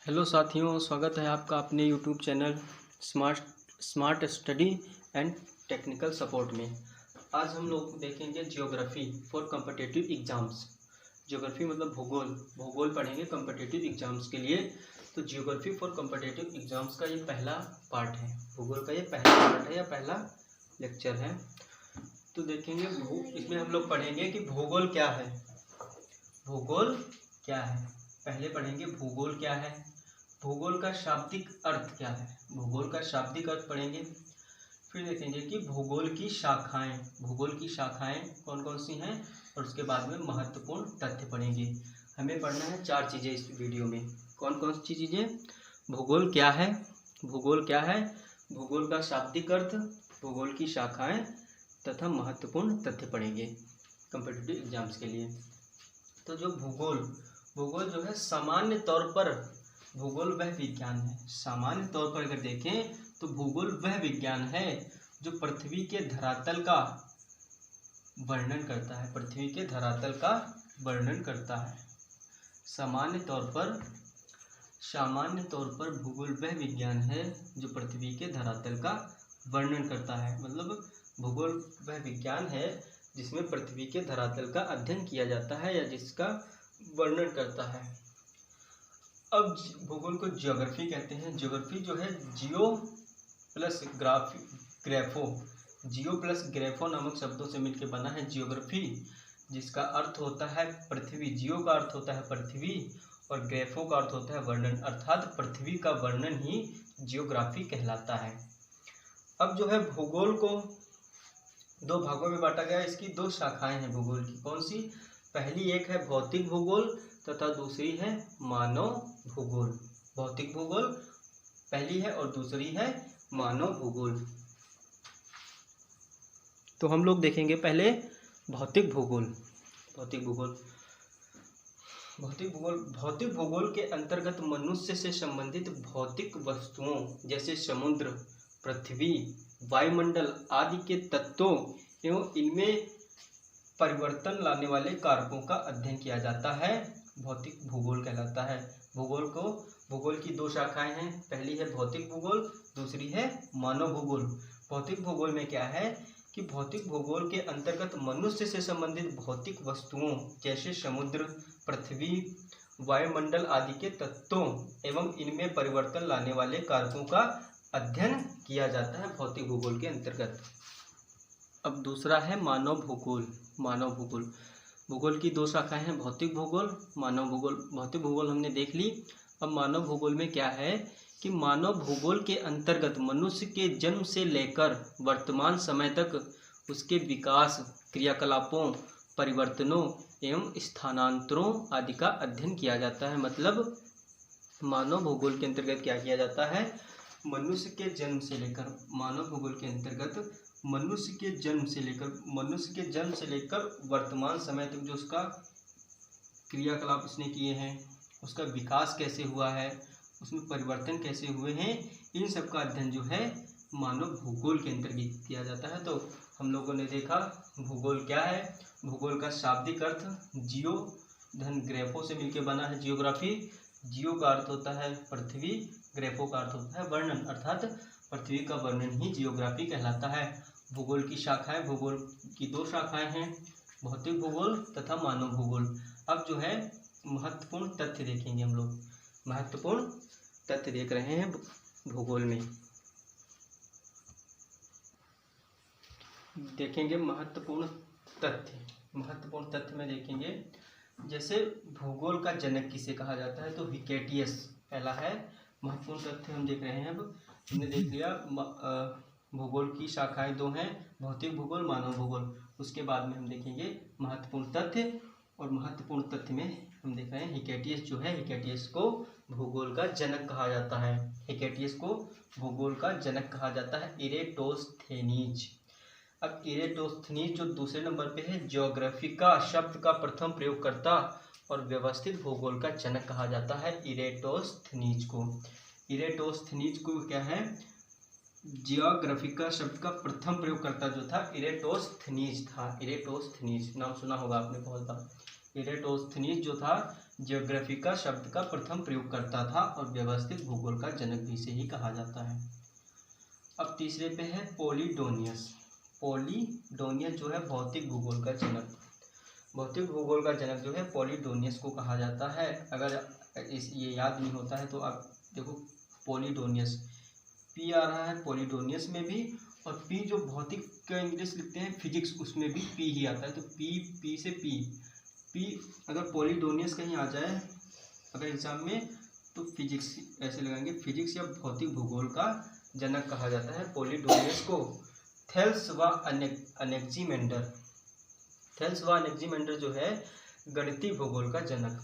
Hello साथियों, स्वागत है आपका अपने YouTube channel smart study and technical support में। आज हम लोग देखेंगे geography for competitive exams. Geography मतलब भूगोल पढ़ेंगे कॉम्पिटिटिव एग्जाम्स के लिए। तो जियोग्राफी फॉर कॉम्पिटिटिव एग्जाम्स का ये पहला पार्ट है, भूगोल का ये पहला पार्ट है या पहला लेक्चर है। तो देखेंगे इसमें हम लोग पढ़ेंगे कि भूगोल क्या है। भूगोल क्या है पहले पढ़ेंगे, भूगोल क्या है, भूगोल का शाब्दिक अर्थ क्या है, भूगोल का शाब्दिक अर्थ पढ़ेंगे। फिर देखेंगे कि भूगोल की शाखाएं कौन कौन सी हैं, और उसके बाद में महत्वपूर्ण तथ्य पढ़ेंगे। हमें पढ़ना है 4 चीज़ें इस वीडियो में। कौन कौन सी चीज़ें? भूगोल क्या है, भूगोल का शाब्दिक अर्थ, भूगोल की शाखाएं तथा महत्वपूर्ण तथ्य पढ़ेंगे कॉम्पिटिटिव एग्जाम्स के लिए। तो जो भूगोल जो है, सामान्य तौर पर भूगोल वह विज्ञान है, सामान्य तौर पर अगर देखें तो भूगोल वह विज्ञान है जो पृथ्वी के धरातल का वर्णन करता है, पृथ्वी के धरातल का वर्णन करता है। सामान्य तौर पर भूगोल वह विज्ञान है जो पृथ्वी के धरातल का वर्णन करता है। मतलब भूगोल वह विज्ञान है जिसमें पृथ्वी के धरातल का अध्ययन किया जाता है या जिसका वर्णन करता है। अब भूगोल को ज्योग्राफी कहते हैं। ज्योग्राफी जो है जियो प्लस ग्रेफो नामक शब्दों से मिलकर बना है ज्योग्राफी, जिसका अर्थ होता है पृथ्वी। जियो का अर्थ होता है पृथ्वी और ग्रेफो का अर्थ होता है वर्णन, अर्थात पृथ्वी का वर्णन ही जियोग्राफी कहलाता है। अब जो है भूगोल को 2 भागों में बांटा गया। इसकी 2 शाखाएं हैं भूगोल की। कौन सी? पहली एक है भौतिक भूगोल तथा दूसरी है मानव भूगोल। भौतिक भूगोल पहली है और दूसरी है मानव भूगोल। तो हम लोग देखेंगे पहले भौतिक भूगोल के अंतर्गत मनुष्य से संबंधित भौतिक वस्तुओं जैसे समुद्र, पृथ्वी, वायुमंडल आदि के तत्वों एवं इनमें परिवर्तन लाने वाले कारकों का अध्ययन किया जाता है, भौतिक भूगोल कहलाता है। भूगोल की 2 शाखाएं हैं, पहली है भौतिक भूगोल, दूसरी है मानव भूगोल। भौतिक भूगोल में क्या है कि भौतिक भूगोल के अंतर्गत मनुष्य से संबंधित भौतिक वस्तुओं जैसे समुद्र, पृथ्वी, वायुमंडल आदि के तत्वों एवं इनमें परिवर्तन लाने वाले कारकों का अध्ययन किया जाता है भौतिक भूगोल के अंतर्गत। अब दूसरा है मानव भूगोल। भूगोल की 2 शाखाएं हैं, भौतिक भूगोल, मानव भूगोल। भौतिक भूगोल हमने देख ली। अब मानव भूगोल में क्या है कि मानव भूगोल के अंतर्गत मनुष्य के जन्म से लेकर वर्तमान समय तक उसके विकास, क्रियाकलापों, परिवर्तनों एवं स्थानांतरों आदि का अध्ययन किया जाता है। मतलब मानव भूगोल के अंतर्गत क्या किया जाता है? मनुष्य के जन्म से लेकर, मानव भूगोल के अंतर्गत मनुष्य के जन्म से लेकर वर्तमान समय तक जो उसका क्रियाकलाप उसने किए हैं, उसका विकास कैसे हुआ है, उसमें परिवर्तन कैसे हुए हैं, इन सब का अध्ययन जो है मानव भूगोल के अंतर्गत किया जाता है। तो हम लोगों ने देखा भूगोल क्या है। भूगोल का शाब्दिक अर्थ जियो धन ग्रेफो से मिलकर बना है जियोग्राफी। जियो का अर्थ होता है पृथ्वी, ग्रेफो का अर्थ होता है वर्णन, अर्थात पृथ्वी का वर्णन ही जियोग्राफी कहलाता है। भूगोल की 2 शाखाएं हैं, भौतिक भूगोल तथा मानव भूगोल। अब जो है महत्वपूर्ण तथ्य देखेंगे हम लोग। महत्वपूर्ण तथ्य देख रहे हैं भूगोल में। देखेंगे महत्वपूर्ण तथ्य में देखेंगे, जैसे भूगोल का जनक किसे कहा जाता है, तो हिकेटियस पहला है। महत्वपूर्ण तथ्य हम देख रहे हैं। अब हमने देख लिया भूगोल की शाखाएं 2 हैं, भौतिक भूगोल, मानव भूगोल। उसके बाद में हम देखेंगे महत्वपूर्ण तथ्य, और महत्वपूर्ण तथ्य में हम देख रहे हैं हिकेटियस जो है, हिकेटियस को भूगोल का जनक कहा जाता है। हिकेटियस को भूगोल का जनक कहा जाता है। इरेटोस्थेनीज। अब इरेटोस्थेनीज जो दूसरे नंबर पे है, ज्योग्राफिका शब्द का प्रथम प्रयोगकर्ता और व्यवस्थित भूगोल का जनक कहा जाता है इरेटोस्थेनीज को। इरेटोस्थेनीज को क्या है? जियोग्राफिका शब्द का प्रथम प्रयोगकर्ता जो था इरेटोस्थेनीज था। इरेटोस्थेनीज नाम सुना होगा आपने बहुत बार। इरेटोस्थेनीज जो था ज्योग्राफी का शब्द का प्रथम प्रयोग करता था और व्यवस्थित भूगोल का जनक भी इसे ही कहा जाता है। अब तीसरे पे है पोलिडोनियस। पोलिडोनियस जो है भौतिक भूगोल का जनक, भौतिक भूगोल का जनक जो है पोलिडोनियस को कहा जाता है। अगर ये याद नहीं होता है तो आप देखो पोलिडोनियस, पी आ रहा है पोलिडोनियस में भी, और पी जो भौतिक का इंग्लिश लिखते हैं फिजिक्स उसमें भी पी ही आता है, तो पी से पी अगर पोलिडोनियस कहीं आ जाए अगर एग्जाम में तो फिजिक्स ऐसे लगाएंगे, फिजिक्स या भौतिक भूगोल का जनक कहा जाता है पोलिडोनियस को। थेल्स व अनेक्जिमेंडर, थेल्स व अनेक्जिमेंडर जो है गणितीय भूगोल का जनक।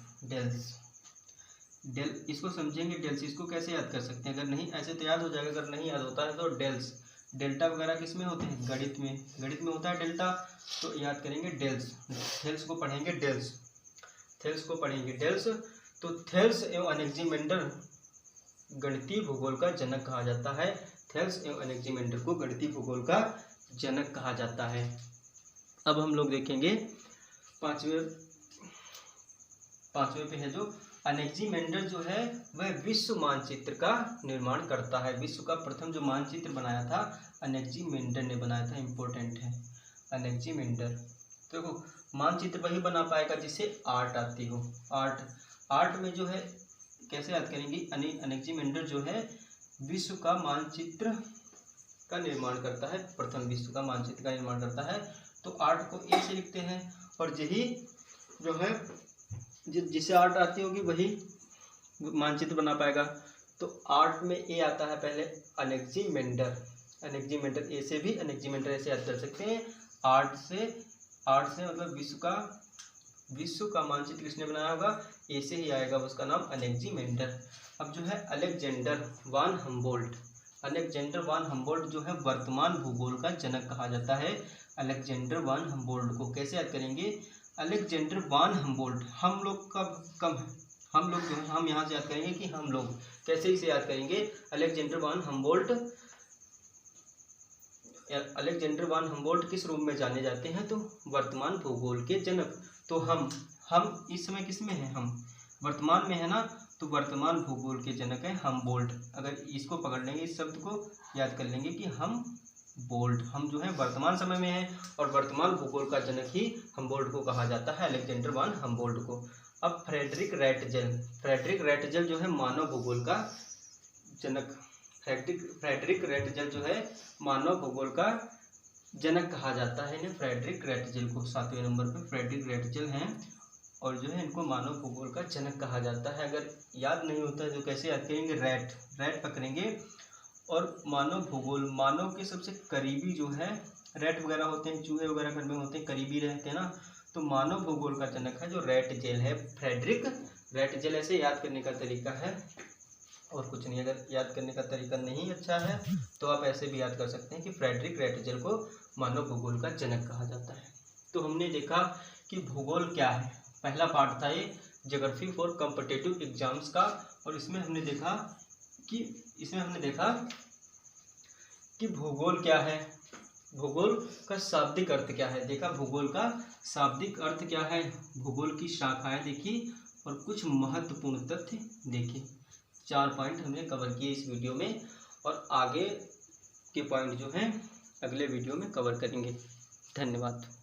डेल इसको समझेंगे, डेल्स इसको कैसे याद कर सकते हैं, अगर नहीं ऐसे तो याद हो जाएगा, अगर नहीं याद होता है तो डेल्स, डेल्टा वगैरह किस में होते हैं, गणित में होता है डेल्टा, तो याद करेंगे डेल्स। थेल्स को पढ़ेंगे डेल्स, थेल्स को पढ़ेंगे डेल्स। तो थेल्स एवं अनेक्जिमेंडर गणितीय भूगोल का जनक कहा जाता है। थेल्स एवं अनेक्जिमेंडर को गणितीय भूगोल का जनक कहा जाता है। अब हम लोग देखेंगे पांचवें पे है जो अनेक्जिमेंडर जो है वह विश्व मानचित्र का निर्माण करता है। विश्व का प्रथम जो मानचित्र बनाया था अनेक्जिमेंडर ने बनाया था, इंपॉर्टेंट है अनेक्जिमेंडर। देखो मानचित्र वही बना पाएगा जिसे आर्ट आती हो, आर्ट में जो है कैसे याद करेंगे, अनेक्जिमेंडर जो है विश्व का मानचित्र का निर्माण करता है, प्रथम विश्व का मानचित्र का निर्माण करता है, तो आर्ट को ए से लिखते हैं, और यही जो है जिसे आर्ट आती होगी वही मानचित्र बना पाएगा। तो आर्ट में ए आता है पहले अनेक्जिमेंडर, अनेक्जिमेंडर ए से भी अनेक्जिमेंडर ऐसे याद कर सकते हैं। आर्ट से मतलब विश्व का मानचित्र किसने बनाया होगा, ए से ही आएगा, उसका नाम अनेक्जिमेंडर। अब जो है अलेक्जेंडर वान हम्बोल्ट, अलेक्जेंडर वान हम्बोल्ट जो है वर्तमान भूगोल का जनक कहा जाता है। अलेक्जेंडर वान हम्बोल्ट को कैसे याद करेंगे, अलेक्जेंडर वान हम्बोल्ट, हम लोग जो है हम यहाँ से याद करेंगे कि हम लोग कैसे इसे याद करेंगे, अलेक्जेंडर वान हम्बोल्ट, अलेक्जेंडर वान हम्बोल्ट किस रूप में जाने जाते हैं, तो वर्तमान भूगोल के जनक। तो हम इस समय किस में हैं, हम वर्तमान में है ना, तो वर्तमान भूगोल के जनक है हम्बोल्ट। अगर इसको पकड़ लेंगे, इस शब्द को याद कर लेंगे कि हम जो है वर्तमान समय में है, और वर्तमान भूगोल का जनक ही हम्बोल्ट को कहा जाता है, अलेक्जेंडर वान हम्बोल्ट को। अब फ्रेडरिक रैटजेल जो है मानव भूगोल का जनक, फ्रेडरिक रैटजेल जो है मानव भूगोल का जनक कहा जाता है इन्हें, फ्रेडरिक रैटजेल को 7वें नंबर पे फ्रेडरिक रैटजेल हैं, और जो है इनको मानव भूगोल का जनक कहा जाता है। अगर याद नहीं होता है तो कैसे याद करेंगे, रैट पकड़ेंगे, और मानव भूगोल, मानव के सबसे करीबी जो है रैट वगैरह होते हैं, चूहे वगैरह घर में होते हैं, करीबी रहते हैं ना, तो मानव भूगोल का जनक है जो रैटजेल है, फ्रेडरिक रैटजेल। ऐसे याद करने का तरीका है और कुछ नहीं। अगर याद करने का तरीका नहीं अच्छा है तो आप ऐसे भी याद कर सकते हैं कि फ्रेडरिक रैटजेल को मानव भूगोल का जनक कहा जाता है। तो हमने देखा कि भूगोल क्या है, पहला पार्ट था ये ज्योग्राफी फॉर कॉम्पिटिटिव एग्जाम्स का, और इसमें हमने देखा कि भूगोल क्या है, भूगोल का शाब्दिक अर्थ क्या है, देखा भूगोल का शाब्दिक अर्थ क्या है, भूगोल की शाखाएं देखी, और कुछ महत्वपूर्ण तथ्य देखे। 4 पॉइंट हमने कवर किए इस वीडियो में, और आगे के पॉइंट जो हैं अगले वीडियो में कवर करेंगे। धन्यवाद।